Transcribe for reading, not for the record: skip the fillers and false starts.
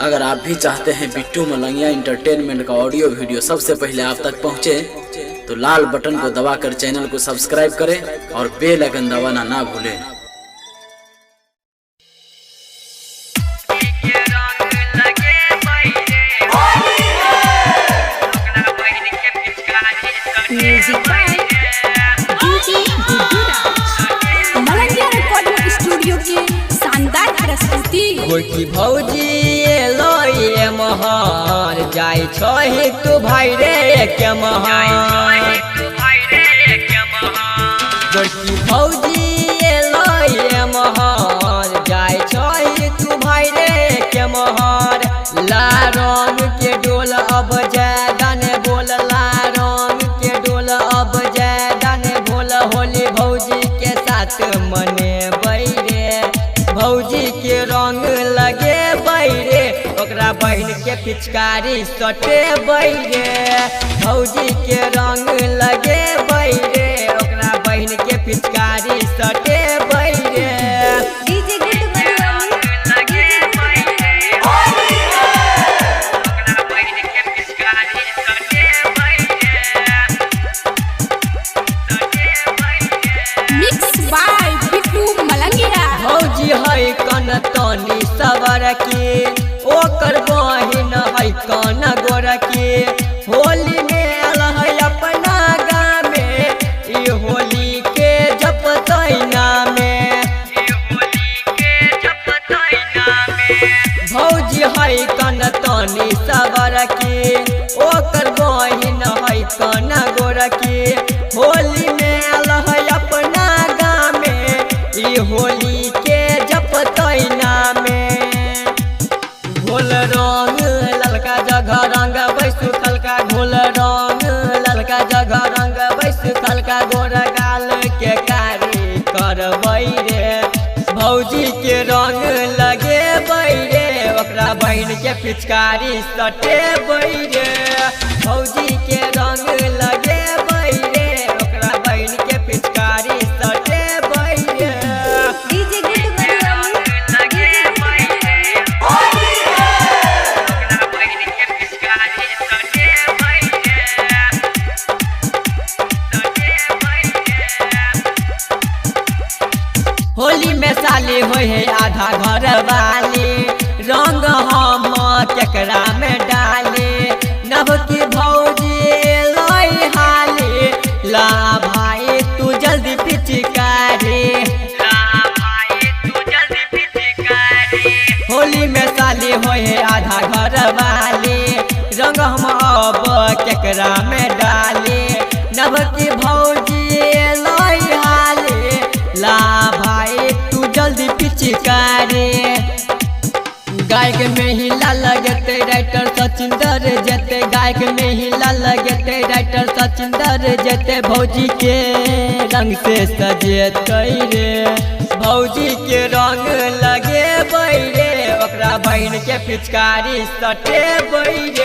अगर आप भी चाहते हैं बिट्टू मलंगिया इंटरटेनमेंट का ऑडियो वीडियो सबसे पहले आप तक पहुंचे, तो लाल बटन को दबाकर चैनल को सब्सक्राइब करें और बेल आइकन दबाना ना भूलें। Music by DJ Malangiya recording studio की शानदार प्रस्तुति। गोरकी भौजी एलो ये महार जाय छहि तू भाई रे के महार। गोरकी भौजी एलो ये महार जाय छहि तू भाई रे के महार। ला रंग के डोल अब जैदन बोल, ला रंग के डोल अब जैदन बोल। होली भौजी के साथ मने बैरे, भौजी के रंग लगे बैरे, ओकरा बहन के पिचकारी सटे बैरे। भौजी के रंग लगे बैरे, ओकरा बहन के पिचकारी सटे बैरे। DJ mix by Bittu Malangiya. भौजी है कन तनी सवर के, ओकर बहिन है कन गोर के। होली में आल है अपना गाँव में, ई होली के जपतैना में। भौजी है कन तनी सवर के, ओकर बहिन है कन गोर के। होली में आल है अपना गाँव में, ई होली के जपतैना में। घोल रंग ललका जगह रंग बैसु खलका, घोल रंग ललका जगह रंग बैसु खलका। गोर गाल के कारी करबै रे, भौजी के रंग लगे बैरे, ओकरा बहन के पिचकारी सटे बैरे। भौजी के रंग लगे बैरे, ओकरा बहन के पिचकारी सटे बैरे। डीजे होली में साली हो है आधा घर वाली, रंग हम केकरा में डाले। नभ की भौजी लई हाली, ला भाई तू जल्दी पिचकारी। होली में साली हो है आधा घर वाली, रंग हम अब केकरा में डाले। नभ की भौजी लई हाली, ला भाई तू जल्दी पिचकारी। गायक में ही लाल लगते राइटर सचिंदर जते, गायक में ही लाल लगते राइटर सचिंदर जते। भौजी के रंग से सजेते रे, भौजी के रंग लगे बैरे, ओकरा बहन के पिचकारी सटे बैरे।